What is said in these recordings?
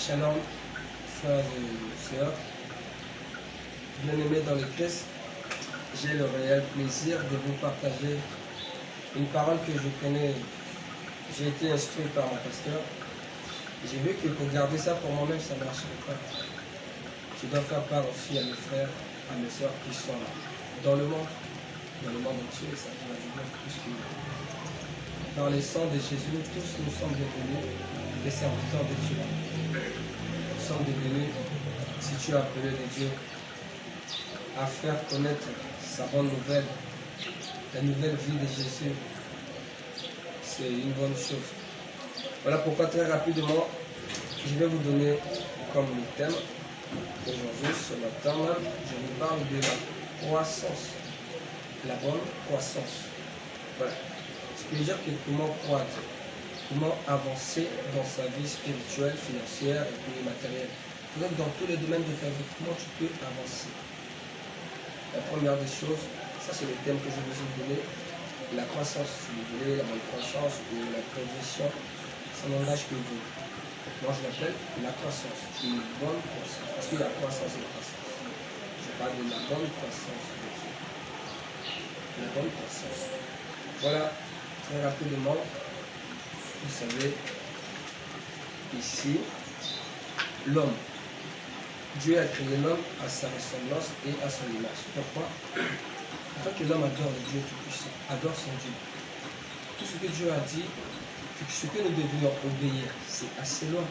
Shalom, frères et sœurs, bien-aimés dans le Christ, j'ai le réel plaisir de vous partager une parole que je connais. J'ai été instruit par mon pasteur. J'ai vu que pour garder ça pour moi-même, ça ne marcherait pas. Je dois faire part aussi à mes frères, à mes sœurs qui sont dans le monde entier, ça va du bien plus que nous. Dans les sangs de Jésus, tous nous sommes devenus des serviteurs de Dieu. Nous sommes devenus, si tu as appelé de Dieu, à faire connaître sa bonne nouvelle, la nouvelle vie de Jésus. C'est une bonne chose. Voilà pourquoi très rapidement, je vais vous donner comme le thème. Aujourd'hui, ce matin même, je vous parle de la croissance. La bonne croissance. Voilà. Ce qui veut dire que comment croître, comment avancer dans sa vie spirituelle, financière et puis matérielle. Donc dans tous les domaines de ta vie, comment tu peux avancer. La première des choses, ça c'est le thème que je vous ai donné. La croissance, si vous voulez, la bonne croissance ou la progression, ça n'engage que vous. Moi je l'appelle la croissance, une bonne croissance. Parce que la croissance et la croissance. Je parle de la bonne croissance de Dieu. La bonne croissance. Voilà, très rapidement, vous savez, ici, l'homme. Dieu a créé l'homme à sa ressemblance et à son image. Pourquoi? Afin que l'homme adore le Dieu Tout-Puissant, adore son Dieu. Tout ce que Dieu a dit, ce que nous devions obéir, c'est à ses lois.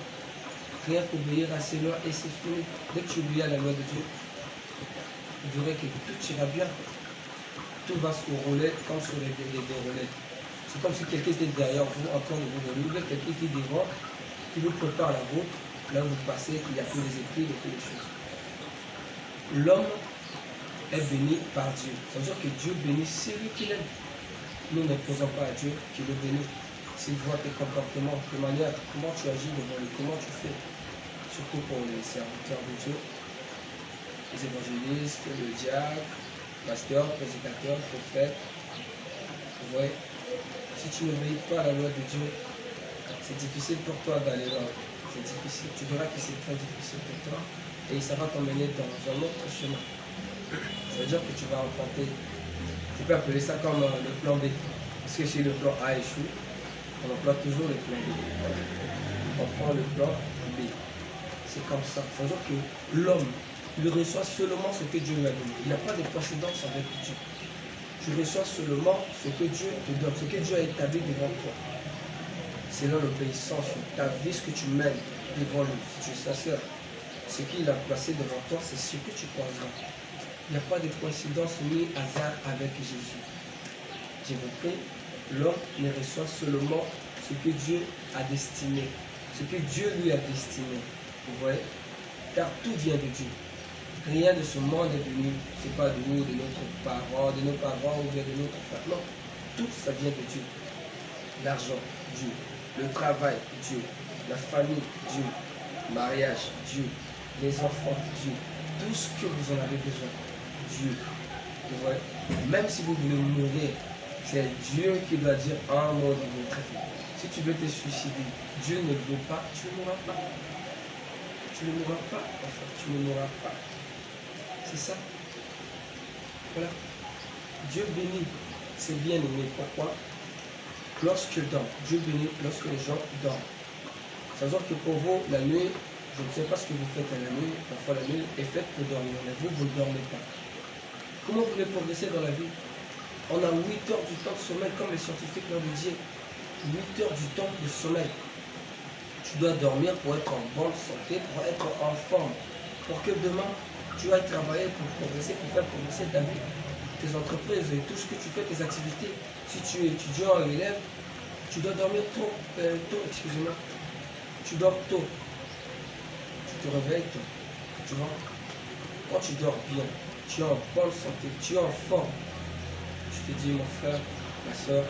Rien qu'obéir à ses lois et c'est fini. Dès que tu obéis à la loi de Dieu, vous verrez que tout ira bien. Tout va se rouler comme sur les relais. C'est comme si quelqu'un était derrière vous en train de vous rouler, quelqu'un était devant, qui vous prépare la route, là où vous passez, qu'il y a tous les écrits et toutes les choses. L'homme est béni par Dieu. Ça veut dire que Dieu bénit celui qu'il aime. Nous ne posons pas à Dieu qui le bénit. S'il voit tes comportements, de manière, comment tu agis devant lui, comment tu fais, surtout pour les serviteurs de Dieu, les évangélistes, le diacre, pasteur, prédicateur, prophète. Vous voyez, si tu n'obéis pas à la loi de Dieu, c'est difficile pour toi d'aller là. C'est difficile. Tu verras que c'est très difficile pour toi et ça va t'emmener dans un autre chemin. Ça veut dire que tu vas emprunter. Tu peux appeler ça comme le plan B. Parce que si le plan A échoue, on emploie toujours le plan B. On prend le plan B. C'est comme ça. Ça veut dire que l'homme, il reçoit seulement ce que Dieu lui a donné. Il n'y a pas de précédence avec Dieu. Tu reçois seulement ce que Dieu te donne, ce que Dieu a établi devant toi. Selon l'obéissance, ta vie, ce que tu mènes devant lui, si tu es sincère, ce qu'il a placé devant toi, c'est ce que tu croiseras. Il n'y a pas de coïncidence ni hasard avec Jésus. Je vous prie, l'homme ne reçoit seulement ce que Dieu a destiné, ce que Dieu lui a destiné. Vous voyez? Car tout vient de Dieu. Rien de ce monde est venu, ce n'est pas de nous, de nos parents ou bien de notre frère. Non, tout ça vient de Dieu. L'argent, Dieu. Le travail, Dieu. La famille, Dieu. Le mariage, Dieu. Les enfants, Dieu. Tout ce que vous en avez besoin, Dieu. Vous voyez? Même si vous voulez mourir, c'est Dieu qui doit dire un mot dans votre vie. Si tu veux te suicider, Dieu ne veut pas, tu ne mourras pas. Tu ne mourras pas, enfin, tu ne mourras pas. C'est ça. Voilà. Dieu bénit. C'est bien aimé. Pourquoi? Lorsque dorment. Dieu bénit lorsque les gens dorment. Ça veut dire que pour vous, la nuit, je ne sais pas ce que vous faites à la nuit. Parfois la nuit est faite pour dormir. Mais vous, vous ne dormez pas. Comment vous voulez progresser dans la vie? On a 8 heures du temps de sommeil, comme les scientifiques l'ont dit. 8 heures du temps de sommeil. Tu dois dormir pour être en bonne santé, pour être en forme. Pour que demain, tu ailles travailler pour progresser, pour faire progresser ta vie, tes entreprises et tout ce que tu fais, tes activités. Si tu es étudiant ou élève, tu dois dormir tôt, excusez-moi. Tu dors tôt. Tu te réveilles tôt. Tu vois? Quand tu dors bien, tu es en bonne santé, tu es en forme. Je te dis, mon frère, ma soeur,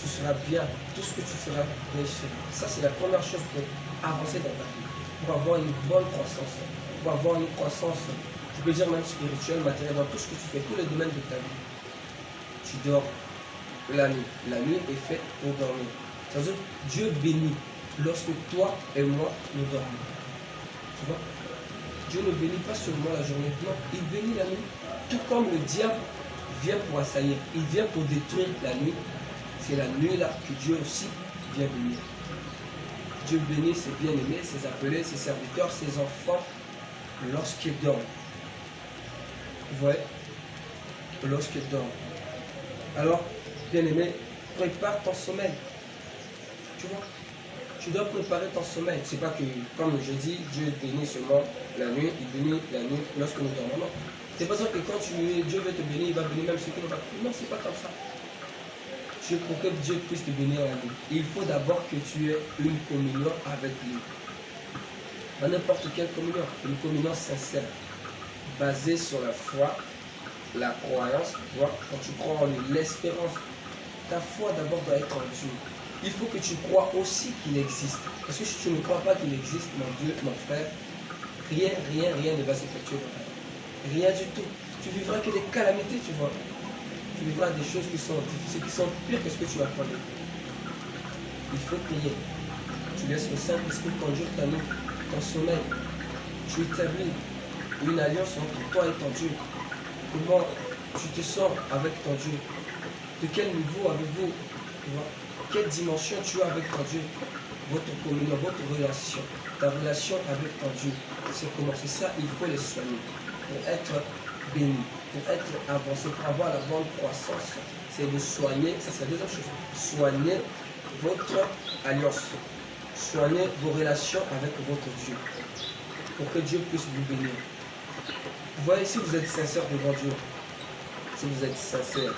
tu seras bien. Tout ce que tu feras réussir. Ça, c'est la première chose pour avancer dans ta vie. Pour avoir une bonne croissance. Pour avoir une croissance, je peux dire même spirituelle, matérielle, dans tout ce que tu fais, tous les domaines de ta vie. Tu dors la nuit. La nuit est faite pour dormir. Ça veut dire Dieu bénit. lorsque toi et moi nous dormons. Tu vois? Dieu ne bénit pas seulement la journée, non, il bénit la nuit. Tout comme le diable vient pour assaillir, il vient pour détruire la nuit. C'est la nuit là que Dieu aussi vient bénir. Dieu bénit ses bien-aimés, ses appelés, ses serviteurs, ses enfants lorsqu'ils dorment. Vous voyez? Lorsqu'ils dorment. Alors, bien-aimé, prépare ton sommeil. Tu vois? Tu dois préparer ton sommeil. C'est pas que, comme je dis, Dieu bénit seulement la nuit, il bénit la nuit lorsque nous dormons. Non. C'est pas ça que quand Dieu veut te bénir, il va bénir même ceux qui n'ont pas. Non, c'est pas comme ça. Pour que Dieu puisse te bénir la nuit, il faut d'abord que tu aies une communion avec lui. Pas n'importe quelle communion, une communion sincère, basée sur la foi, la croyance, tu vois, quand tu crois en lui, l'espérance. Ta foi d'abord doit être en Dieu. Il faut que tu crois aussi qu'il existe. Parce que si tu ne crois pas qu'il existe, mon Dieu, mon frère, rien ne va s'effectuer dans ta vie. Rien du tout. Tu vivras que des calamités, tu vois. Tu vivras des choses qui sont difficiles, qui sont pires que ce que tu as connu. Il faut prier. Tu laisses le Saint-Esprit conduire ta nuit, ton sommeil. Tu établis une alliance entre toi et ton Dieu. Comment tu te sens avec ton Dieu? De quel niveau avez-vous? Quelle dimension tu as avec ton Dieu? Votre communion, votre relation, ta relation avec ton Dieu, c'est comment? C'est ça, il faut les soigner pour être béni, pour être avancé, pour avoir la bonne croissance. C'est de soigner, ça c'est la deuxième chose, soigner votre alliance, soigner vos relations avec votre Dieu, pour que Dieu puisse vous bénir. Vous voyez, si vous êtes sincère devant Dieu, si vous êtes sincère,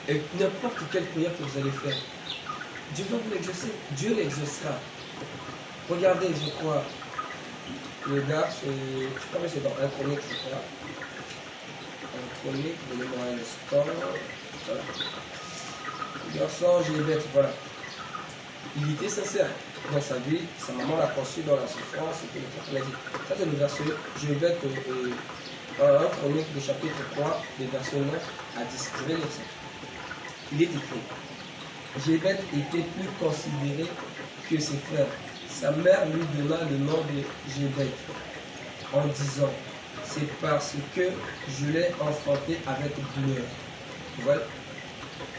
et n'importe quelle prière que vous allez faire, Dieu va vous l'exaucer. Dieu l'exaucera. Regardez, je crois, le gars, je crois que c'est dans un chronique, je crois. Un chronique, donnez-moi un instant. Voilà. Le garçon, je l'ai bête, voilà. Il était sincère dans sa vie, sa maman l'a conçu dans la souffrance, et il a dit. Ça, c'est le verset, je vais bête, un chronique de chapitre 3, des versets 9 à 10. Je vais lire ça. Il est écrit, Jébeth était plus considéré que ses frères. Sa mère lui donna le nom de Jébeth en disant, c'est parce que je l'ai enfanté avec douleur. Vous voyez?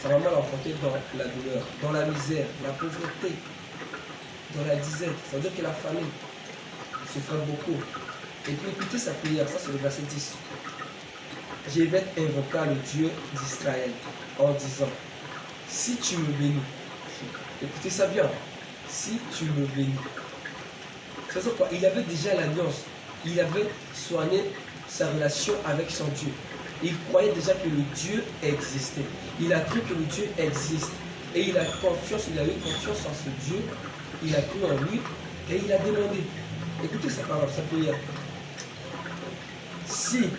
Sa maman l'a enfanté dans la douleur, dans la misère, la pauvreté, dans la disette. Ça veut dire que la famille souffrait beaucoup. Et puis écoutez sa prière, ça c'est le verset 10. Jébeth invoqua le Dieu d'Israël en disant, si tu me bénis, écoutez ça bien, si tu me bénis. C'est quoi? Il avait déjà l'alliance, il avait soigné sa relation avec son Dieu. Il croyait déjà que le Dieu existait. Il a cru que le Dieu existe. Et il a confiance, il a eu confiance en ce Dieu. Il a cru en lui et il a demandé. Écoutez sa parole, sa prière. Si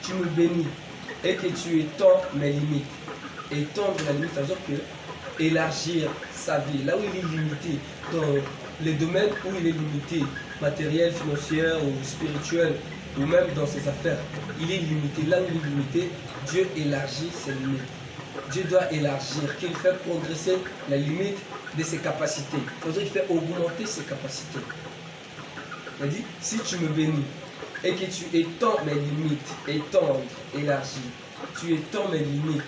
tu me bénis et que tu étends mes limites, étendre la limite, ça veut dire que élargir sa vie, là où il est limité, dans les domaines où il est limité, matériel, financier ou spirituel, ou même dans ses affaires, il est limité. Là où il est limité, Dieu élargit ses limites. Dieu doit élargir, qu'il fait progresser la limite de ses capacités. C'est-à-dire qu'il fait augmenter ses capacités. Il dit, si tu me bénis et que tu étends mes limites, étendre, élargir, tu étends mes limites,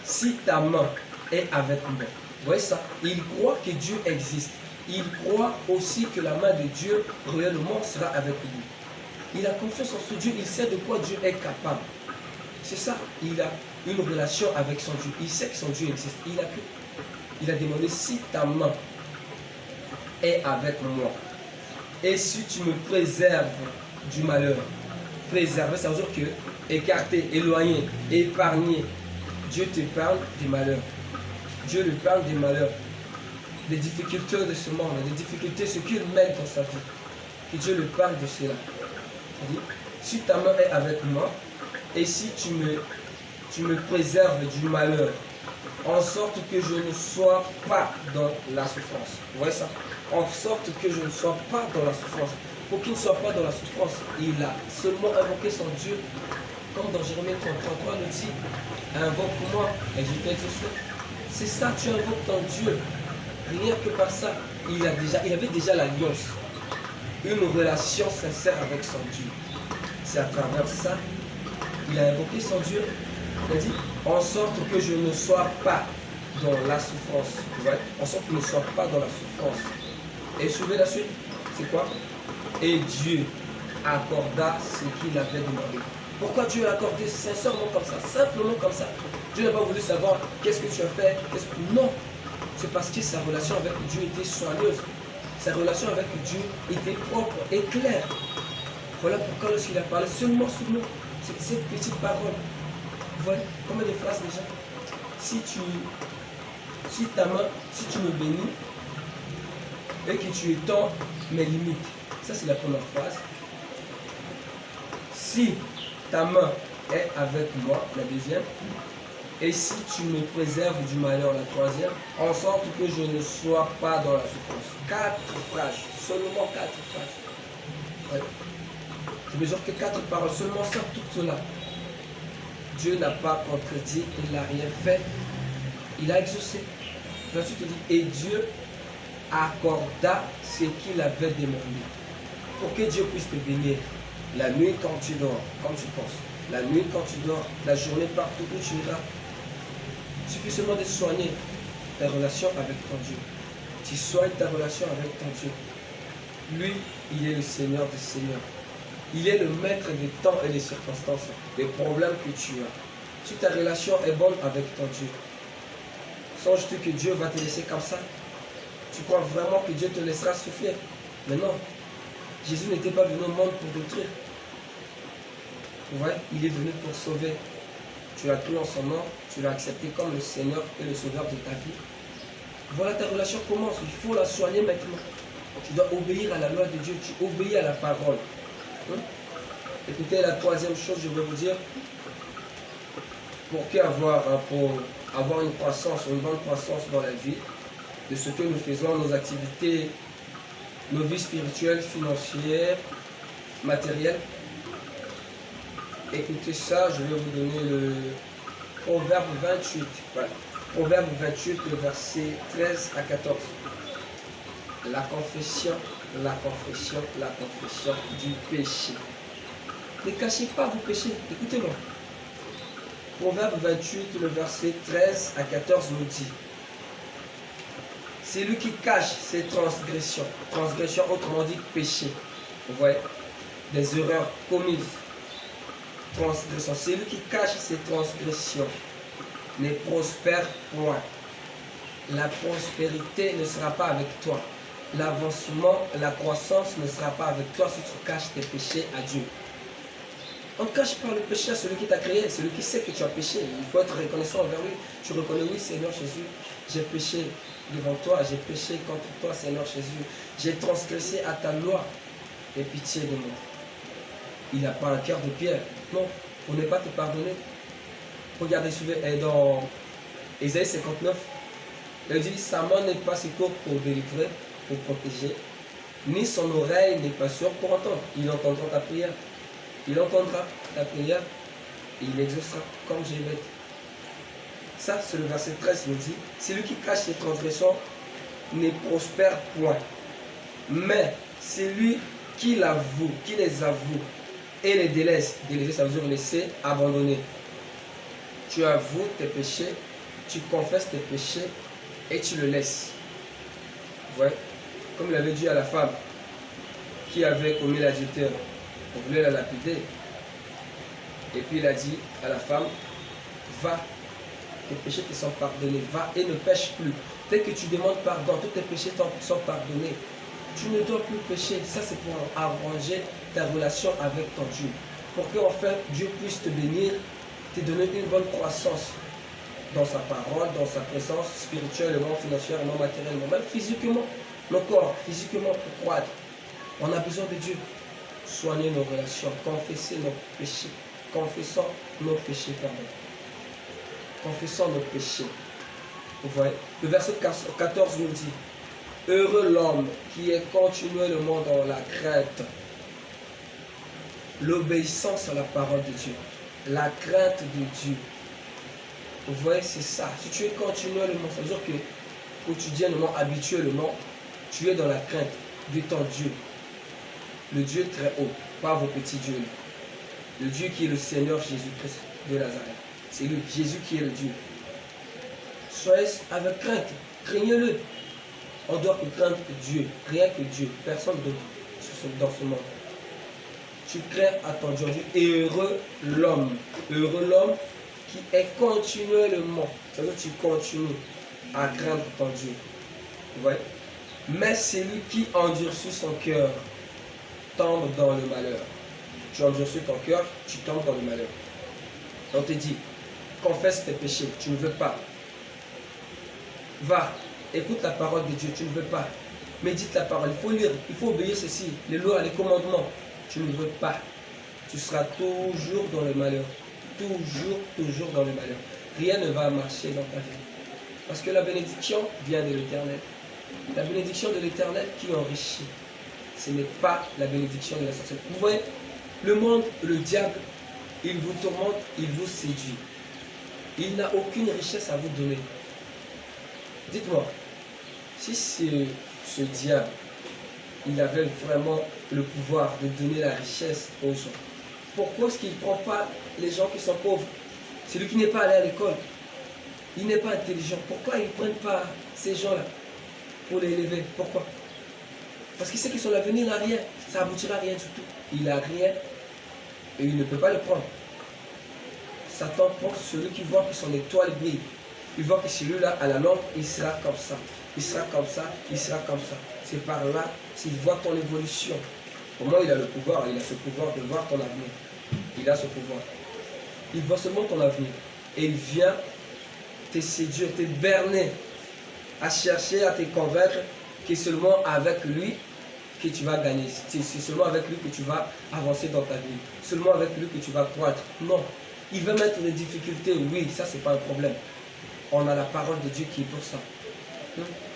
si ta main est avec moi. Vous voyez ça? Il croit que Dieu existe. Il croit aussi que la main de Dieu réellement sera avec lui. Il a confiance en ce Dieu, il sait de quoi Dieu est capable. C'est ça, il a une relation avec son Dieu. Il sait que son Dieu existe. Il a demandé, si ta main est avec moi, et si tu me préserves du malheur, préserver, ça veut dire que écarter, éloigner, épargner. Dieu t'épargne du malheur. Dieu lui parle des malheurs, des difficultés de ce monde, des difficultés, ce qu'il mène dans sa vie. Que Dieu lui parle de cela. Il dit, si ta main est avec moi, et si tu me préserves du malheur, en sorte que je ne sois pas dans la souffrance. Vous voyez ça? En sorte que je ne sois pas dans la souffrance. Pour qu'il ne soit pas dans la souffrance, il a seulement invoqué son Dieu. Comme dans Jérémie 33 nous dit, invoque-moi et je t'exaucerai. C'est ça, tu invoques ton Dieu. Rien que par ça, il avait déjà l'alliance. Une relation sincère avec son Dieu. C'est à travers ça, il a invoqué son Dieu. Il a dit, en sorte que je ne sois pas dans la souffrance. Vous voyez, en sorte que je ne sois pas dans la souffrance. Et suivez la suite, c'est quoi? Et Dieu accorda ce qu'il avait demandé. Pourquoi Dieu a accordé sincèrement comme ça, simplement comme ça? Dieu n'a pas voulu savoir qu'est-ce que tu as fait. Non, c'est parce que sa relation avec Dieu était soigneuse. Sa relation avec Dieu était propre et claire. Voilà pourquoi lorsqu'il a parlé seulement sur nous, c'est cette petite parole. Vous voyez, combien de phrases déjà? Si tu me bénis et que tu étends mes limites. Ça c'est la première phrase. Si ta main est avec moi, la deuxième. Et si tu me préserves du malheur, la troisième, en sorte que je ne sois pas dans la souffrance. 4 phrases, seulement 4 phrases. Ouais. Je mesure que 4 paroles, seulement ça, tout cela. Dieu n'a pas contredit, il n'a rien fait, il a exaucé. Là tu te dis, et Dieu accorda ce qu'il avait demandé. Pour que Dieu puisse te bénir, la nuit quand tu dors, comme tu penses, la nuit quand tu dors, la journée partout où tu es là, il suffit seulement de soigner ta relation avec ton Dieu. Tu soignes ta relation avec ton Dieu. Lui, il est le Seigneur des Seigneurs. Il est le maître des temps et des circonstances, des problèmes que tu as. Si ta relation est bonne avec ton Dieu, songes-tu que Dieu va te laisser comme ça? Tu crois vraiment que Dieu te laissera souffrir? Mais non. Jésus n'était pas venu au monde pour détruire. Vous voyez, il est venu pour sauver. Tu as cru en son nom, tu l'as accepté comme le Seigneur et le Sauveur de ta vie. Voilà, ta relation commence. Il faut la soigner maintenant. Tu dois obéir à la loi de Dieu. Tu obéis à la parole. Écoutez, la troisième chose, je vais vous dire, pour avoir une croissance, une bonne croissance dans la vie, de ce que nous faisons, nos activités, nos vies spirituelles, financières, matérielles. Écoutez ça, je vais vous donner le Proverbe 28. Voilà. Proverbe 28, le verset 13 à 14. La confession du péché. Ne cachez pas vos péchés. Écoutez-moi. Proverbe 28, le verset 13 à 14 nous dit: c'est lui qui cache ses transgressions. Transgression, autrement dit péché. Vous voyez, des erreurs commises. Transgression. C'est lui qui cache ses transgressions. Ne prospère point. La prospérité ne sera pas avec toi. L'avancement, la croissance ne sera pas avec toi si tu caches tes péchés à Dieu. On ne cache pas le péché à celui qui t'a créé, celui qui sait que tu as péché. Il faut être reconnaissant envers lui. Tu reconnais, oui Seigneur Jésus, j'ai péché devant toi, j'ai péché contre toi Seigneur Jésus. J'ai transgressé à ta loi. Aie pitié de moi. Il n'a pas un cœur de pierre. Non, pour ne pas te pardonner. Regardez, suivez, dans Ésaïe 59, il dit, sa main n'est pas si courte pour délivrer, pour protéger, ni son oreille n'est pas sûre pour entendre. Il entendra ta prière. Il entendra ta prière et il exaucera comme j'ai dit. Ça, c'est le verset 13 nous dit, celui qui cache ses transgressions ne prospère point. Mais celui qui l'avoue, qui les avoue et les délaisse, délaisser ça veut dire laisser, abandonner. Tu avoues tes péchés, tu confesses tes péchés et tu le laisses. Vous voyez, comme il avait dit à la femme qui avait commis l'adultère, on voulait la lapider. Et puis il a dit à la femme, va, tes péchés te sont pardonnés, va et ne pêche plus. Dès que tu demandes pardon, tous tes péchés sont pardonnés. Tu ne dois plus pécher. Ça c'est pour arranger ta relation avec ton Dieu. Pour que enfin Dieu puisse te bénir, te donner une bonne croissance dans sa parole, dans sa présence spirituellement, financièrement, matériellement, même physiquement. Nos corps, physiquement pour croître. On a besoin de Dieu. Soigner nos relations, confesser nos péchés. Confessons nos péchés, pardon. Confessons nos péchés. Vous voyez, le verset 14 nous dit, heureux l'homme qui est continuellement dans la crainte, l'obéissance à la parole de Dieu, la crainte de Dieu. Vous voyez, c'est ça. Si tu es continuellement, ça veut dire que quotidiennement, habituellement, tu es dans la crainte de ton Dieu. Le Dieu très haut, pas vos petits dieux. Le Dieu qui est le Seigneur Jésus-Christ de Nazareth. C'est lui, Jésus qui est le Dieu. Soyez avec crainte, craignez-le. On doit que craindre Dieu, rien que Dieu, personne d'autre dans ce monde. Tu crains à ton Dieu. Et heureux l'homme qui est continuellement. C'est-à-dire que tu continues à craindre ton Dieu. Vous voyez? Mais celui qui endurcit son cœur tombe dans le malheur. Tu endurcis ton cœur, tu tombes dans le malheur. On te dit, confesse tes péchés, tu ne veux pas. Va, écoute la parole de Dieu, tu ne veux pas. Médite la parole, il faut lire, il faut obéir ceci, les lois, les commandements. Tu ne veux pas. Tu seras toujours dans le malheur. Toujours dans le malheur. Rien ne va marcher dans ta vie. Parce que la bénédiction vient de l'Éternel. La bénédiction de l'Éternel qui enrichit. Ce n'est pas la bénédiction de la sorcellerie. Vous voyez, le monde, le diable, il vous tourmente, il vous séduit. Il n'a aucune richesse à vous donner. Dites-moi, si ce diable, il avait vraiment le pouvoir de donner la richesse aux gens, pourquoi est-ce qu'il ne prend pas les gens qui sont pauvres? Celui qui n'est pas allé à l'école, il n'est pas intelligent. Pourquoi ils ne prennent pas ces gens-là pour les élever? Pourquoi? Parce qu'il sait que son avenir n'a rien. Ça aboutira à rien du tout. Il n'a rien et il ne peut pas le prendre. Satan pense celui qui voit que son étoile brille. Il voit que celui-là, à la longue, il sera comme ça. Il sera comme ça, il sera comme ça. C'est par là, s'il voit ton évolution. Comment il a le pouvoir? Il a ce pouvoir de voir ton avenir. Il a ce pouvoir. Il voit seulement ton avenir. Et il vient te séduire, te berner, à chercher à te convaincre que seulement avec lui que tu vas gagner. C'est seulement avec lui que tu vas avancer dans ta vie. Seulement avec lui que tu vas croître. Non. Il veut mettre des difficultés. Oui, ça c'est pas un problème. On a la parole de Dieu qui est pour ça.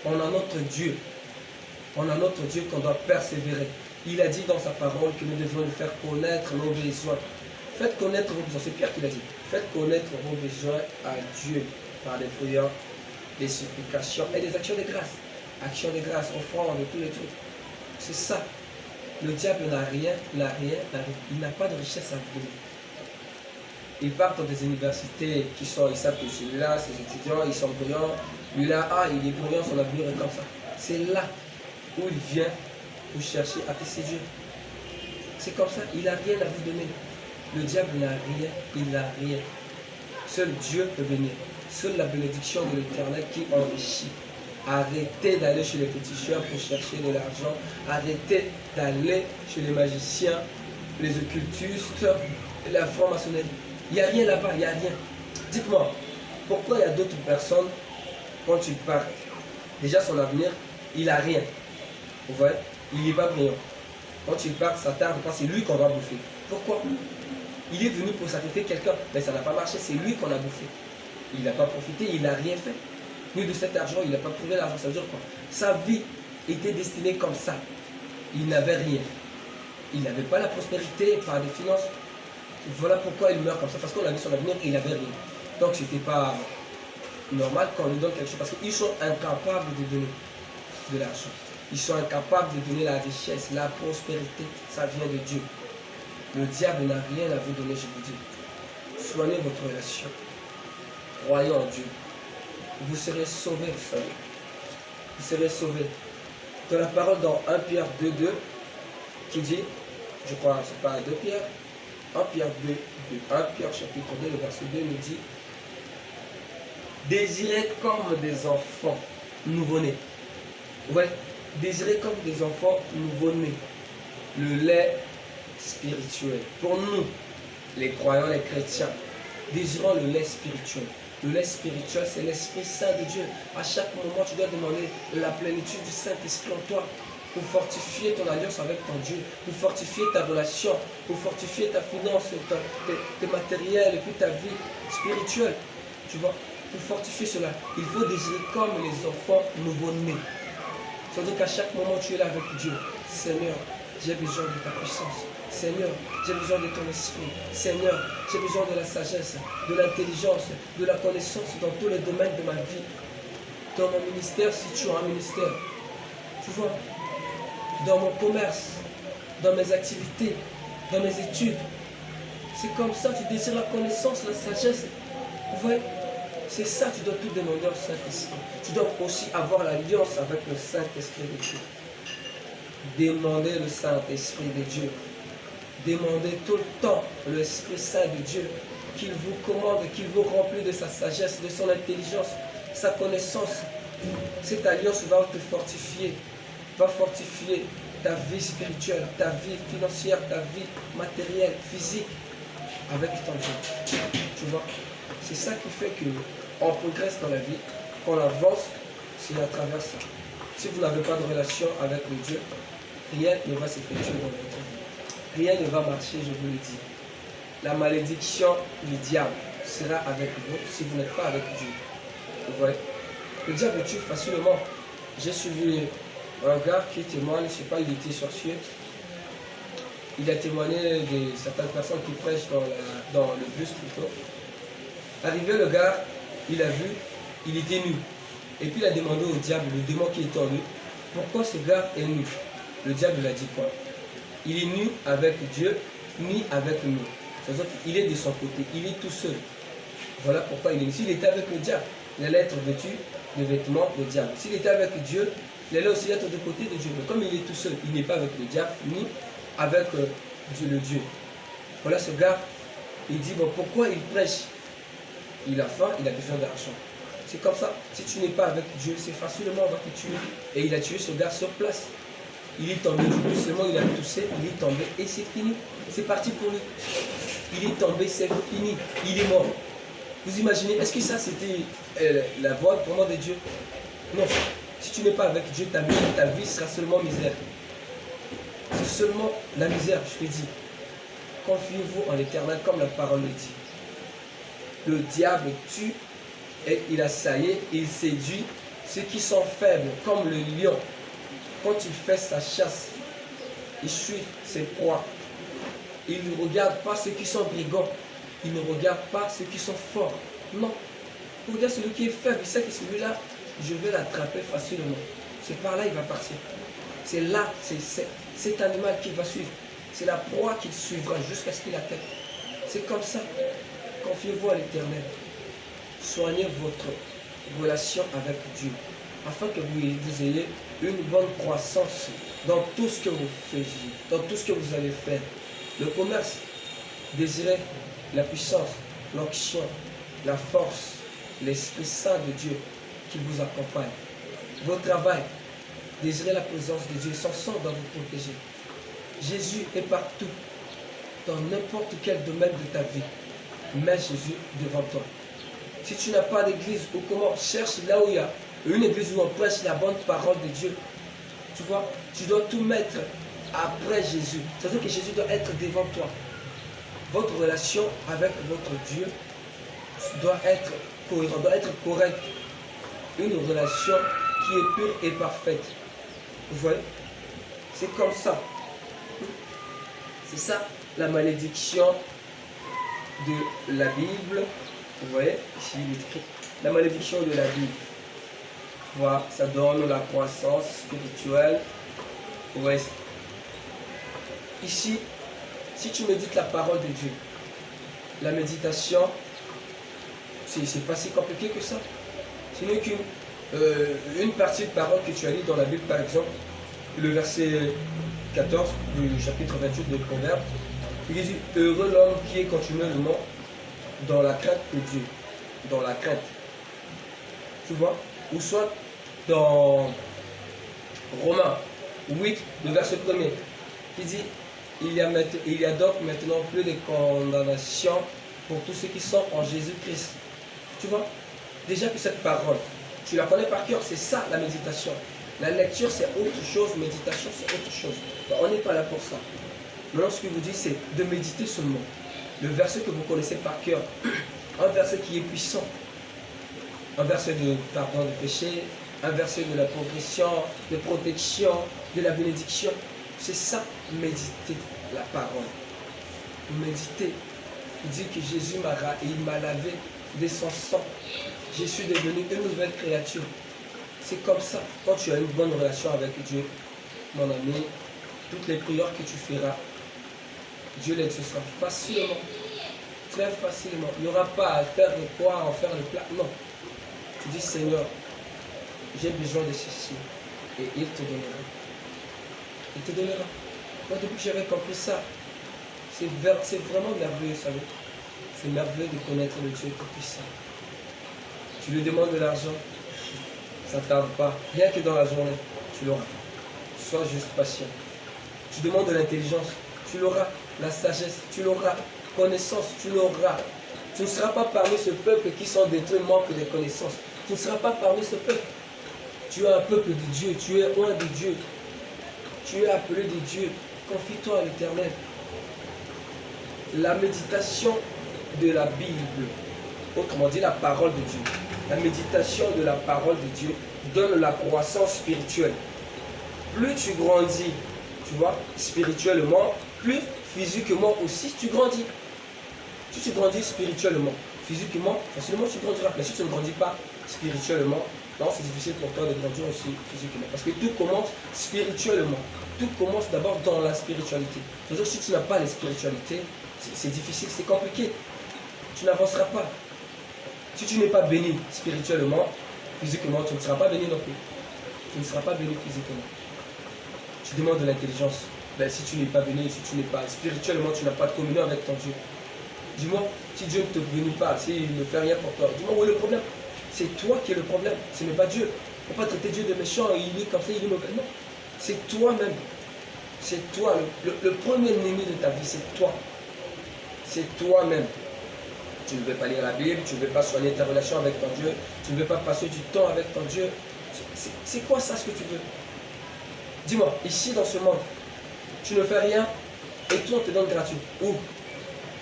On a notre Dieu. On a notre Dieu qu'on doit persévérer. Il a dit dans sa parole que nous devons lui faire connaître nos besoins. Faites connaître vos besoins. C'est Pierre qui l'a dit. Faites connaître vos besoins à Dieu par des prières, des supplications et des actions de grâce. Actions de grâce, offrandes et tous les trucs. C'est ça. Le diable n'a rien, il n'a pas de richesse à vous donner. Ils partent dans des universités qui sont, ils savent que celui-là, ses étudiants, ils sont brillants. Lui-là, il est brillant, son avenir est comme ça. C'est là où il vient vous chercher à te séduire. C'est comme ça, il n'a rien à vous donner. Le diable n'a rien, il n'a rien. Seul Dieu peut bénir. Seule la bénédiction de l'Éternel qui enrichit. Arrêtez d'aller chez les féticheurs pour chercher de l'argent. Arrêtez d'aller chez les magiciens, les occultistes, la franc-maçonnerie. Il n'y a rien là-bas, il n'y a rien. Dites-moi, pourquoi il y a d'autres personnes, quand tu pars, déjà son avenir, il n'a rien. Vous voyez, il n'est pas brillant. Quand tu pars, ça tarde, c'est lui qu'on va bouffer. Pourquoi? Il est venu pour sacrifier quelqu'un, mais ça n'a pas marché, c'est lui qu'on a bouffé. Il n'a pas profité, il n'a rien fait. Ni de cet argent, il n'a pas trouvé l'argent. Ça veut dire quoi? Sa vie était destinée comme ça. Il n'avait rien. Il n'avait pas la prospérité par des finances. Voilà pourquoi il meurt comme ça. Parce qu'on a vu son avenir, il n'avait rien. Donc c'était pas normal qu'on lui donne quelque chose. Parce qu'ils sont incapables de donner de l'argent. Ils sont incapables de donner la richesse, la prospérité. Ça vient de Dieu. Le diable n'a rien à vous donner, je vous dis. Soignez votre relation. Croyez en Dieu. Vous serez sauvés, frère. Vous serez sauvés. Dans la parole dans 1 Pierre 2,2 qui dit, je crois, c'est pas 2 Pierre, 1 Pierre 2, 1 Pierre chapitre 2, le verset 2 nous dit, désirez comme des enfants nouveau-nés. Ouais, désirez comme des enfants nouveau-nés. Le lait spirituel. Pour nous, les croyants, les chrétiens, désirons le lait spirituel. Le lait spirituel, c'est l'Esprit Saint de Dieu. À chaque moment, tu dois demander la plénitude du Saint-Esprit en toi pour fortifier ton alliance avec ton Dieu, pour fortifier ta relation, pour fortifier ta finance, tes matériels et puis ta vie spirituelle. Tu vois, pour fortifier cela, il faut désirer comme les enfants nouveau-nés. C'est-à-dire qu'à chaque moment, tu es là avec Dieu. Seigneur, j'ai besoin de ta puissance. Seigneur, j'ai besoin de ton esprit. Seigneur, j'ai besoin de la sagesse, de l'intelligence, de la connaissance dans tous les domaines de ma vie. Dans mon ministère, si tu as un ministère, tu vois, dans mon commerce, dans mes activités, dans mes études. C'est comme ça, tu désires la connaissance, la sagesse. Vous voyez, c'est ça, tu dois tout demander au Saint-Esprit. Tu dois aussi avoir l'alliance avec le Saint-Esprit de Dieu. Demandez le Saint-Esprit de Dieu. Demandez tout le temps l'Esprit Saint de Dieu qu'il vous commande, qu'il vous remplit de sa sagesse, de son intelligence, sa connaissance. Cette alliance va te fortifier, va fortifier ta vie spirituelle, ta vie financière, ta vie matérielle, physique, avec ton Dieu. Tu vois, c'est ça qui fait qu'on progresse dans la vie, qu'on avance, c'est à travers ça. Si vous n'avez pas de relation avec le Dieu, rien ne va s'effectuer dans votre vie. Rien ne va marcher, je vous le dis. La malédiction du diable sera avec vous si vous n'êtes pas avec Dieu. Vous voyez, le diable tue facilement. J'ai suivi un gars qui témoigne, je ne sais pas, il était sorcier. Il a témoigné de certaines personnes qui prêchent dans le bus plutôt. Arrivé le gars, il a vu, il était nu. Et puis il a demandé au diable, le démon qui était en lui, pourquoi ce gars est nu? Le diable lui a dit quoi? Il est nu avec Dieu, ni avec nous. C'est-à-dire qu'il est de son côté, il est tout seul. Voilà pourquoi il est nu. S'il était avec le diable, il allait être vêtu de vêtements de diable. S'il était avec Dieu, il allait aussi être de côté de Dieu. Mais comme il est tout seul, il n'est pas avec le diable, ni avec Dieu, le Dieu. Voilà ce gars, il dit, bon, pourquoi il prêche? Il a faim, il a besoin d'argent. C'est comme ça, si tu n'es pas avec Dieu, c'est facilement on va te tuer. Et il a tué ce gars sur place. Il est tombé, doucement il a toussé, il est tombé et c'est fini. C'est parti pour lui. Il est tombé, c'est fini. Il est mort. Vous imaginez, est-ce que ça c'était la voie vraiment de Dieu? Non. Si tu n'es pas avec Dieu, ta vie sera seulement misère. C'est seulement la misère, je te dis. Confiez-vous en l'Éternel comme la parole le dit. Le diable tue et il assaille, il séduit ceux qui sont faibles, comme le lion. Quand il fait sa chasse, il suit ses proies. Il ne regarde pas ceux qui sont brigands. Il ne regarde pas ceux qui sont forts. Non. Il regarde celui qui est faible. Il sait que celui-là, je vais l'attraper facilement. C'est par là qu'il va partir. C'est là, c'est cet animal qui va suivre. C'est la proie qu'il suivra jusqu'à ce qu'il atteigne. C'est comme ça. Confiez-vous à l'Éternel. Soignez votre relation avec Dieu, afin que vous ayez une bonne croissance dans tout ce que vous faites, dans tout ce que vous allez faire. Le commerce, désirez la puissance, l'onction, la force, l'Esprit Saint de Dieu qui vous accompagne. Votre travail, désirez la présence de Dieu, son sang doit vous protéger. Jésus est partout, dans n'importe quel domaine de ta vie. Mets Jésus devant toi. Si tu n'as pas d'église ou comment, cherche là où il y a une église où on prêche la bonne parole de Dieu. Tu vois, tu dois tout mettre après Jésus. C'est-à-dire que Jésus doit être devant toi. Votre relation avec votre Dieu doit être cohérente, doit être correcte. Une relation qui est pure et parfaite. Vous voyez? C'est comme ça. C'est ça la malédiction de la Bible. Vous voyez, ici il est écrit la malédiction de la Bible. Voilà, ça donne la croissance spirituelle. Vous voyez, ici, si tu médites la parole de Dieu, la méditation, c'est pas si compliqué que ça. Ce n'est qu'une partie de parole que tu as lu dans la Bible, par exemple, le verset 14 du chapitre 28 de Proverbes. Il dit, heureux l'homme qui est continuellement dans la crainte de Dieu. Dans la crainte. Tu vois? Ou soit dans Romains 8, le verset 1er, qui dit, il y a donc maintenant plus de condamnation pour tous ceux qui sont en Jésus-Christ. Tu vois? Déjà que cette parole, tu la connais par cœur, c'est ça la méditation. La lecture c'est autre chose, méditation c'est autre chose. On n'est pas là pour ça. Maintenant ce que je vous dis c'est de méditer seulement. Le verset que vous connaissez par cœur, un verset qui est puissant, un verset de pardon de péché, un verset de la progression, de protection, de la bénédiction. C'est ça, méditer la parole. Méditer. Il dit que Jésus il m'a lavé de son sang. Je suis devenu une nouvelle créature. C'est comme ça. Quand tu as une bonne relation avec Dieu, mon ami, toutes les prières que tu feras, Dieu l'exaucera facilement, très facilement. Il n'y aura pas à faire le poids, à faire le plat. Non. Tu dis, Seigneur, j'ai besoin de ceci. Et il te donnera. Il te donnera. Moi, depuis que j'avais compris ça, c'est vraiment merveilleux, ça. C'est merveilleux de connaître le Dieu Tout-Puissant. Tu lui demandes de l'argent, ça ne tarde pas. Rien que dans la journée, tu l'auras. Sois juste patient. Tu demandes de l'intelligence, tu l'auras. La sagesse, tu l'auras. Connaissance, tu l'auras. Tu ne seras pas parmi ce peuple qui sont détruits, manque de connaissances. Tu ne seras pas parmi ce peuple. Tu es un peuple de Dieu, tu es loin de Dieu. Tu es appelé de Dieu. Confie-toi à l'Éternel. La méditation de la Bible, autrement dit la parole de Dieu. La méditation de la parole de Dieu donne la croissance spirituelle. Plus tu grandis, tu vois, spirituellement, plus physiquement aussi tu grandis. Si tu grandis spirituellement, physiquement, facilement tu grandiras. Mais si tu ne grandis pas spirituellement, non, c'est difficile pour toi de grandir aussi physiquement. Parce que tout commence spirituellement. Tout commence d'abord dans la spiritualité. C'est-à-dire que si tu n'as pas la spiritualité, c'est difficile, c'est compliqué. Tu n'avanceras pas. Si tu n'es pas béni spirituellement, physiquement, tu ne seras pas béni non plus. Tu ne seras pas béni physiquement. Tu demandes de l'intelligence. Ben, si tu n'es pas béni, si tu n'es pas spirituellement, tu n'as pas de communion avec ton Dieu. Dis-moi, si Dieu ne te bénit pas, s'il ne fait rien pour toi, dis-moi où est le problème. C'est toi qui es le problème, ce n'est pas Dieu. Il ne faut pas traiter Dieu de méchant, il est comme ça, il est mauvais. Non, c'est toi-même. C'est toi, le premier ennemi de ta vie, c'est toi. C'est toi-même. Tu ne veux pas lire la Bible, tu ne veux pas soigner ta relation avec ton Dieu, tu ne veux pas passer du temps avec ton Dieu. C'est quoi ça ce que tu veux? Dis-moi, ici dans ce monde, tu ne fais rien et tout on te donne gratuit. Où?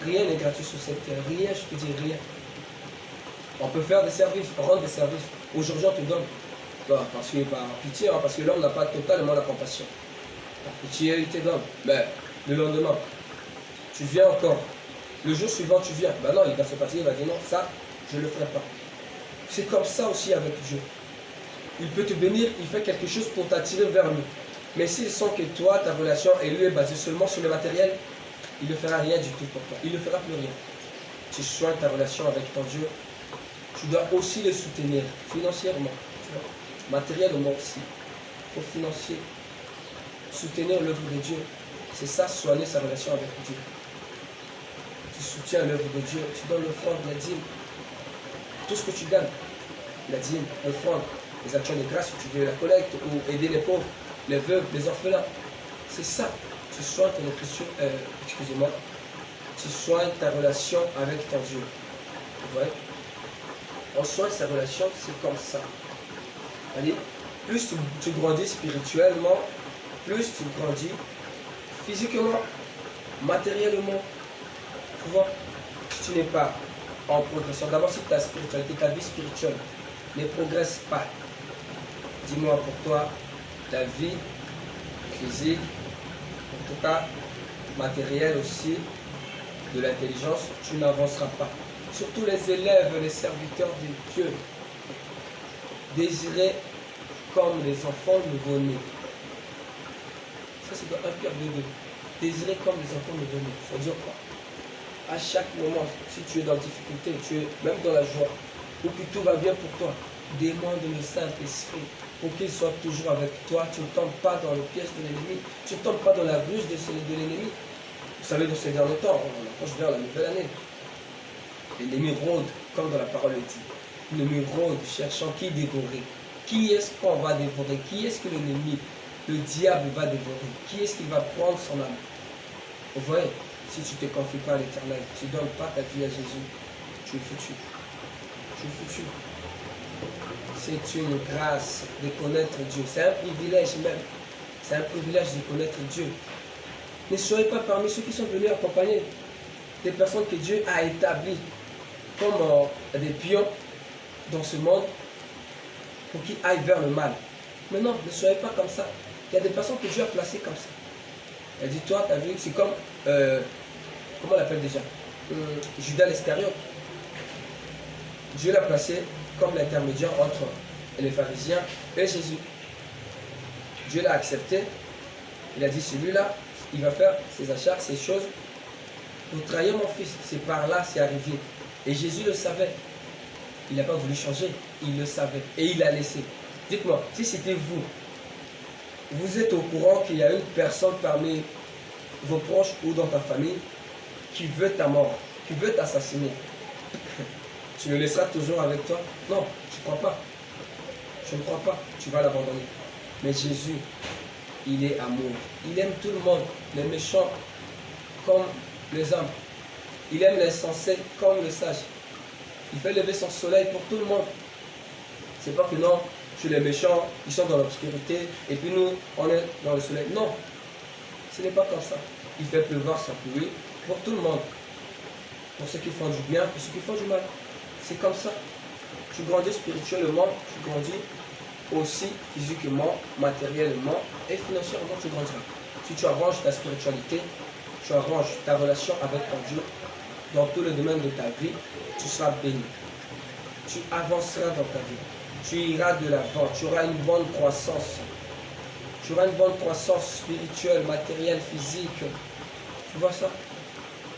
Rien n'est gratuit sur cette terre. Rien, je te dis rien. On peut faire des services, rendre des services. Aujourd'hui, on te donne. Parce que par pitié, hein, parce que l'homme n'a pas totalement la compassion. Par pitié, il te donne. Mais le lendemain, tu viens encore. Le jour suivant, tu viens. Ben non, il va se passer, il va dire non, ça, je ne le ferai pas. C'est comme ça aussi avec Dieu. Il peut te bénir, il fait quelque chose pour t'attirer vers lui. Mais s'il sent que toi, ta relation et lui est basée seulement sur le matériel, il ne fera rien du tout pour toi. Il ne fera plus rien. Tu soignes ta relation avec ton Dieu. Tu dois aussi le soutenir financièrement, tu vois, matériellement aussi. Il faut financer, soutenir l'œuvre de Dieu. C'est ça, soigner sa relation avec Dieu. Tu soutiens l'œuvre de Dieu, tu donnes l'offrande, la dîme. Tout ce que tu gagnes, la dîme, l'offrande, les actions de grâce, si tu veux la collecte ou aider les pauvres, les veuves, les orphelins. C'est ça. Tu soignes excusez-moi, tu soignes ta relation avec ton Dieu. Vous voyez? On soigne sa relation, c'est comme ça. Allez, plus tu grandis spirituellement, plus tu grandis physiquement, matériellement. Tu vois, si tu n'es pas en progression, d'abord si ta spiritualité, ta vie spirituelle ne progresse pas, dis-moi pour toi, ta vie physique, en tout cas matérielle aussi, de l'intelligence, tu n'avanceras pas. Surtout les élèves, les serviteurs de Dieu, désirez comme les enfants nouveau-nés. Ça c'est dans 1 Pierre 2:2. Désirer comme les enfants nouveau-nés. Ça veut dire quoi? À chaque moment, si tu es dans la difficulté, tu es même dans la joie, ou que tout va bien pour toi, demande le Saint-Esprit pour qu'il soit toujours avec toi. Tu ne tombes pas dans le piège de l'ennemi, tu ne tombes pas dans la ruse de l'ennemi. Vous savez, dans ces derniers temps, on approche vers la nouvelle année. L'ennemi rôde, comme dans la parole dit. L'ennemi rôde, cherchant qui dévorer. Qui est-ce qu'on va dévorer? Qui est-ce que l'ennemi, le diable, va dévorer? Qui est-ce qui va prendre son âme? Vous voyez, si tu ne te confies pas à l'Éternel, tu ne donnes pas ta vie à Jésus, tu es foutu. Tu es foutu. C'est une grâce de connaître Dieu. C'est un privilège même. C'est un privilège de connaître Dieu. Ne soyez pas parmi ceux qui sont venus accompagner des personnes que Dieu a établies comme des pions dans ce monde pour qu'ils aillent vers le mal. Mais non, ne soyez pas comme ça. Il y a des personnes que Dieu a placées comme ça. Elle dit, toi, tu as vu, c'est comme, comment on l'appelle déjà? Judas l'Iscariote. Dieu l'a placé comme l'intermédiaire entre et les pharisiens et Jésus. Dieu l'a accepté. Il a dit, celui-là, il va faire ses achats, ces choses pour trahir mon fils. C'est par là, c'est arrivé. Et Jésus le savait. Il n'a pas voulu changer. Il le savait. Et il l'a laissé. Dites-moi, si c'était vous, vous êtes au courant qu'il y a une personne parmi vos proches ou dans ta famille qui veut ta mort, qui veut t'assassiner. Tu le laisseras toujours avec toi? Non, je ne crois pas. Je ne crois pas. Tu vas l'abandonner. Mais Jésus, il est amour. Il aime tout le monde, les méchants comme les hommes. Il aime les sensés comme les sages. Il fait lever son soleil pour tout le monde. C'est pas que non, chez les méchants, ils sont dans l'obscurité et puis nous, on est dans le soleil. Non, ce n'est pas comme ça. Il fait pleuvoir sa pluie pour tout le monde. Pour ceux qui font du bien, pour ceux qui font du mal. C'est comme ça. Tu grandis spirituellement, tu grandis aussi physiquement, matériellement et financièrement, tu grandiras. Si tu arranges ta spiritualité, tu arranges ta relation avec ton Dieu dans tous les domaines de ta vie, tu seras béni. Tu avanceras dans ta vie. Tu iras de l'avant. Tu auras une bonne croissance. Tu auras une bonne croissance spirituelle, matérielle, physique. Tu vois ça?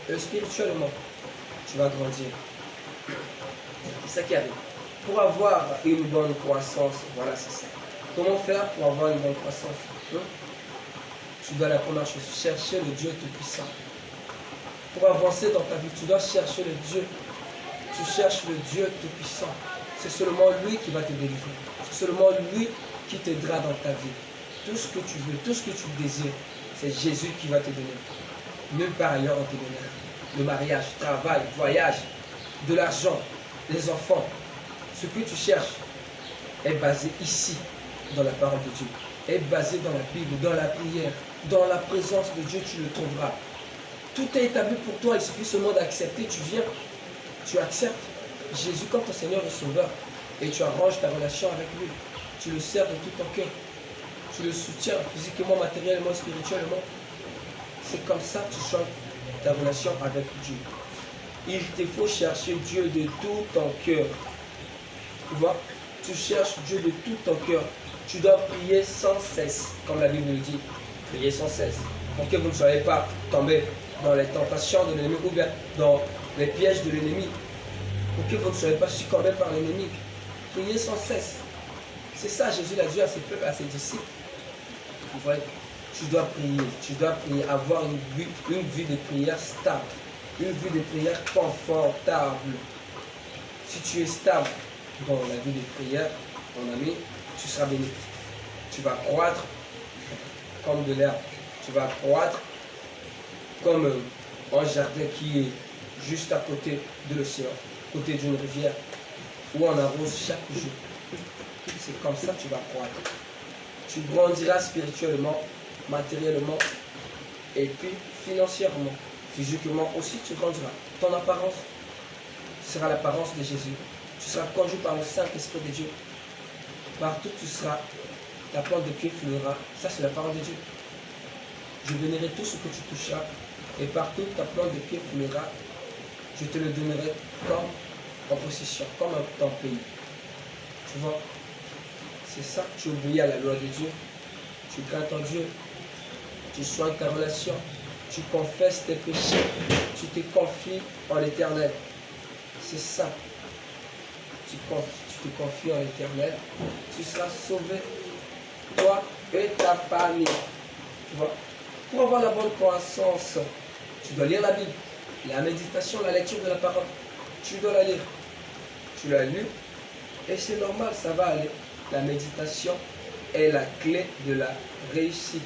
Et spirituellement, tu vas grandir. C'est ça qui arrive. Pour avoir une bonne croissance, voilà, c'est ça. Comment faire pour avoir une bonne croissance? Tu dois la première chose, chercher le Dieu Tout-Puissant. Pour avancer dans ta vie, tu dois chercher le Dieu. Tu cherches le Dieu Tout-Puissant. C'est seulement lui qui va te délivrer. C'est seulement lui qui t'aidera dans ta vie. Tout ce que tu veux, tout ce que tu désires, c'est Jésus qui va te donner. Nulle part ailleurs on te donnera. Le mariage, travail, voyage, de l'argent, les enfants. Ce que tu cherches est basé ici, dans la parole de Dieu. Est basé dans la Bible, dans la prière, dans la présence de Dieu, tu le trouveras. Tout est établi pour toi, il suffit seulement d'accepter. Tu viens, tu acceptes Jésus comme ton Seigneur et Sauveur et tu arranges ta relation avec lui. Tu le sers de tout ton cœur. Tu le soutiens physiquement, matériellement, spirituellement. C'est comme ça que tu changes ta relation avec Dieu. Il te faut chercher Dieu de tout ton cœur. Tu vois, tu cherches Dieu de tout ton cœur. Tu dois prier sans cesse, comme la Bible le dit. Prier sans cesse. Pour que vous ne soyez pas tombés dans les tentations de l'ennemi ou bien dans les pièges de l'ennemi. Pour que vous ne soyez pas succombés par l'ennemi. Priez sans cesse. C'est ça, Jésus l'a dit à ses peuples, à ses disciples. Vous voyez, tu dois prier, avoir une vie de prière stable, une vie de prière confortable. Si tu es stable dans la vie de prière, mon ami, tu seras béni. Tu vas croître comme de l'herbe. Tu vas croître comme un jardin qui est juste à côté de l'océan, à côté d'une rivière, où on arrose chaque jour. C'est comme ça que tu vas croître. Tu grandiras spirituellement, matériellement, et puis financièrement. Physiquement aussi, tu grandiras. Ton apparence sera l'apparence de Jésus. Tu seras conduit par le Saint-Esprit de Dieu. Partout tu seras, ta plante de pied fleura. Ça, c'est la parole de Dieu. Je bénirai tout ce que tu toucheras. Et partout ta plante de pied fleura, je te le donnerai comme en possession, comme dans ton pays. Tu vois, c'est ça. Tu obéis à la loi de Dieu. Tu crains ton Dieu. Tu soignes ta relation. Tu confesses tes péchés. Tu te confies en l'Éternel. C'est ça. Tu te confies en l'Éternel. Tu seras sauvé. Toi et ta famille. Tu vois. Pour avoir la bonne croissance, tu dois lire la Bible. La méditation, la lecture de la parole. Tu dois la lire. Tu l'as lu. Et c'est normal, ça va aller. La méditation est la clé de la réussite.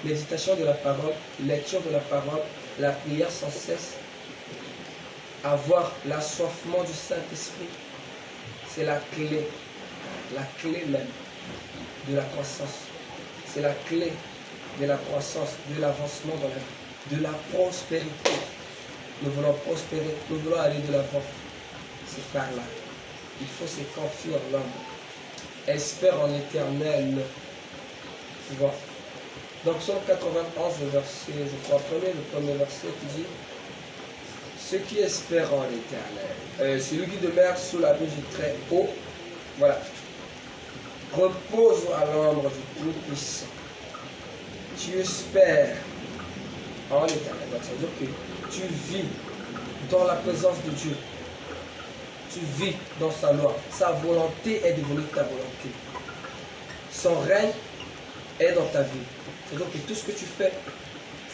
Méditation de la parole, lecture de la parole, la prière sans cesse, avoir l'assoiffement du Saint-Esprit, c'est la clé même de la croissance. C'est la clé de la croissance, de l'avancement dans la vie, de la prospérité. Nous voulons prospérer, nous voulons aller de l'avant. C'est par là. Il faut se confier en l'homme. Espère en l'Éternel. Tu vois. Donc, Psaume 91, le verset, je crois, le premier verset qui dit: ceux qui espèrent en l'Éternel, celui qui demeure sous l'abri du Très-Haut, voilà, repose à l'ombre du Tout-Puissant. Tu espères en l'Éternel. Ça veut dire que tu vis dans la présence de Dieu. Tu vis dans sa loi. Sa volonté est devenue ta volonté. Son règne est dans ta vie. C'est-à-dire que tout ce que tu fais,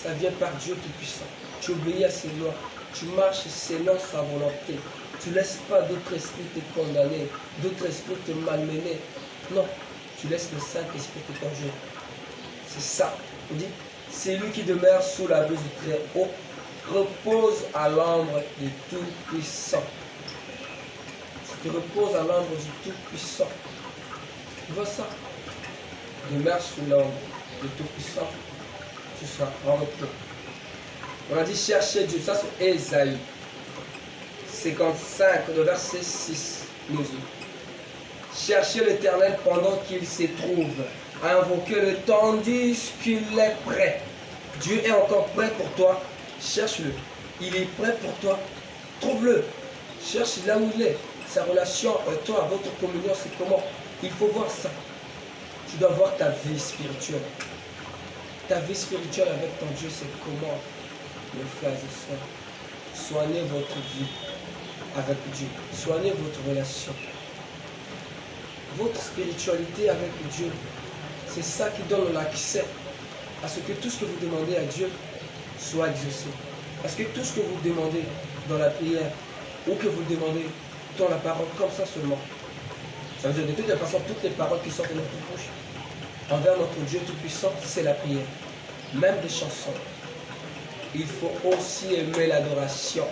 ça vient par Dieu Tout-Puissant. Tu obéis à ses lois. Tu marches selon sa volonté. Tu ne laisses pas d'autres esprits te condamner, d'autres esprits te malmener. Non, tu laisses le Saint-Esprit te conduire. C'est ça. On dit, c'est lui qui demeure sous la brise du Très-Haut, repose à l'ombre du Tout-Puissant. Tu te reposes à l'ombre du Tout-Puissant. Tu vois ça? Demeure sous l'ombre du Tout-Puissant. Tu seras en repos. On a dit chercher Dieu. Ça c'est Ésaïe 55, le verset 6. Nous dit. Cherchez l'Éternel pendant qu'il se trouve. Invoquez-le tandis qu'il est prêt. Dieu est encore prêt pour toi. Cherche-le. Il est prêt pour toi. Trouve-le. Cherche là où il est. Sa relation, toi, votre communion, c'est comment? Il faut voir ça. Tu dois voir ta vie spirituelle. Ta vie spirituelle avec ton Dieu, c'est comment, mes frères et sœurs? Soignez votre vie avec Dieu. Soignez votre relation. Votre spiritualité avec Dieu, c'est ça qui donne l'accès à ce que tout ce que vous demandez à Dieu soit exaucé. Parce que tout ce que vous demandez dans la prière, ou que vous demandez dans la parole, comme ça seulement, ça veut dire de toute façon, toutes les paroles qui sortent de notre bouche envers notre Dieu Tout-Puissant, c'est la prière. Même des chansons. Il faut aussi aimer l'adoration.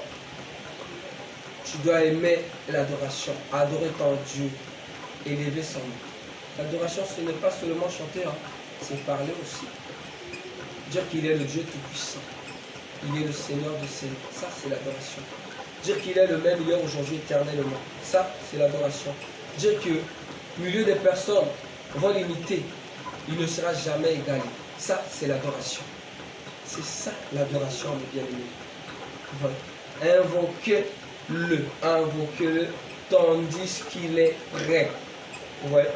Tu dois aimer l'adoration, adorer ton Dieu, élever son nom. L'adoration, ce n'est pas seulement chanter, hein, c'est parler aussi. Dire qu'il est le Dieu Tout-Puissant. Il est le Seigneur de Seigneurs. Ça, c'est l'adoration. Dire qu'il est le même hier, aujourd'hui, éternellement. Ça, c'est l'adoration. Dire que milieu des personnes vont l'imiter, il ne sera jamais égalé. Ça, c'est l'adoration. C'est ça, l'adoration, mes bien-aimés. Voilà. Invoquez-le tandis qu'il est prêt. Ouais.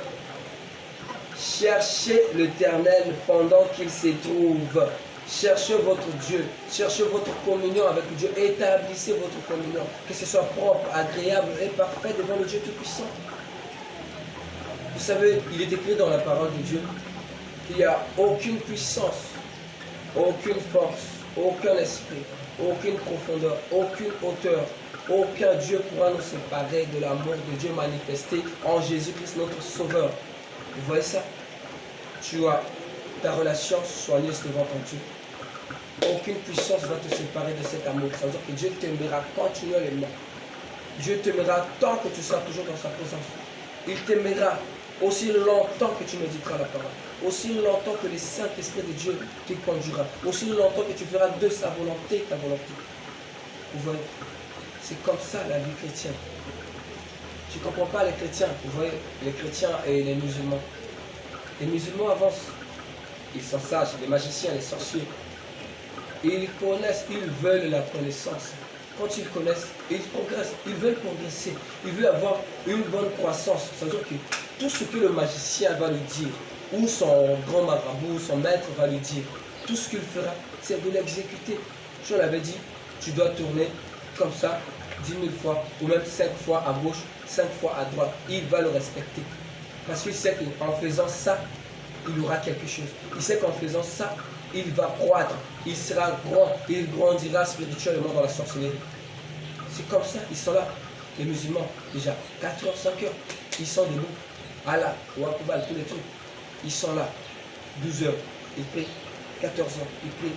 Cherchez l'Éternel pendant qu'il se trouve. Cherchez votre Dieu. Cherchez votre communion avec Dieu. Établissez votre communion. Que ce soit propre, agréable et parfait devant le Dieu Tout-Puissant. Vous savez, il est écrit dans la parole de Dieu qu'il n'y a aucune puissance, aucune force, aucun esprit, aucune profondeur, aucune hauteur, aucun Dieu pourra nous séparer de l'amour de Dieu manifesté en Jésus-Christ notre Sauveur. Vous voyez ça? Tu as ta relation soigneuse devant ton Dieu. Aucune puissance va te séparer de cet amour. Ça veut dire que Dieu t'aimera continuellement. Dieu t'aimera tant que tu seras toujours dans sa présence. Il t'aimera aussi longtemps que tu méditeras la parole. Aussi longtemps que le Saint-Esprit de Dieu te conduira. Aussi longtemps que tu feras de sa volonté ta volonté. Vous voyez? C'est comme ça la vie chrétienne. Tu ne comprends pas les chrétiens. Vous voyez, les chrétiens et les musulmans. Les musulmans avancent. Ils sont sages, les magiciens, les sorciers. Ils connaissent, ils veulent la connaissance. Quand ils connaissent, ils progressent. Ils veulent progresser. Ils veulent avoir une bonne croissance. Ça veut dire que tout ce que le magicien va lui dire, ou son grand marabout, son maître va lui dire, tout ce qu'il fera, c'est de l'exécuter. Je l'avais dit, tu dois tourner comme ça 10 000 fois, ou même 5 fois à gauche, 5 fois à droite. Il va le respecter. Parce qu'il sait qu'en faisant ça, il aura quelque chose. Il sait qu'en faisant ça, il va croître. Il sera grand. Il grandira spirituellement dans la sorcellerie. C'est comme ça. Ils sont là. Les musulmans, déjà, 4 heures, 5 heures. Ils sont debout. Allah, Wakubal, tous les trucs. Ils sont là. 12 heures, ils prient. 14 heures, ils prient.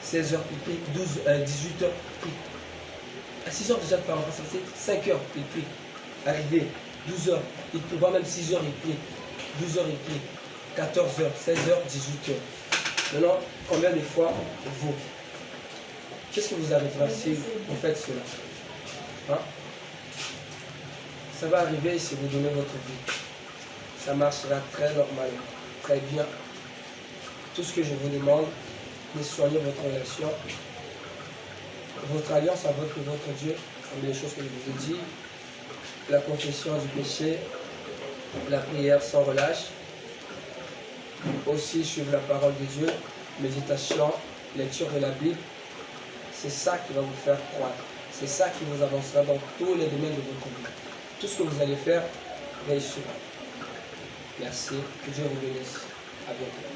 16 heures, ils prient. 18 heures, ils prient. À 6 heures déjà, par exemple, c'est 5 heures, ils prient. Arrivé, 12 heures, ils prient. Voire même 6 heures, ils prient. 12 heures, ils prient. 14 heures, 16 heures, 18 heures. Maintenant, combien de fois vous? Qu'est-ce que vous arrivera si vous faites cela? Hein? Ça va arriver si vous donnez votre vie. Ça marchera très normalement, très bien. Tout ce que je vous demande, c'est de soigner votre relation, votre alliance avec votre Dieu, comme les choses que je vous ai dit, la confession du péché, la prière sans relâche. Aussi suivre la parole de Dieu, méditation, lecture de la Bible. C'est ça qui va vous faire croître. C'est ça qui vous avancera dans tous les domaines de votre vie. Tout ce que vous allez faire réussira. Merci. Que Dieu vous bénisse. À bientôt.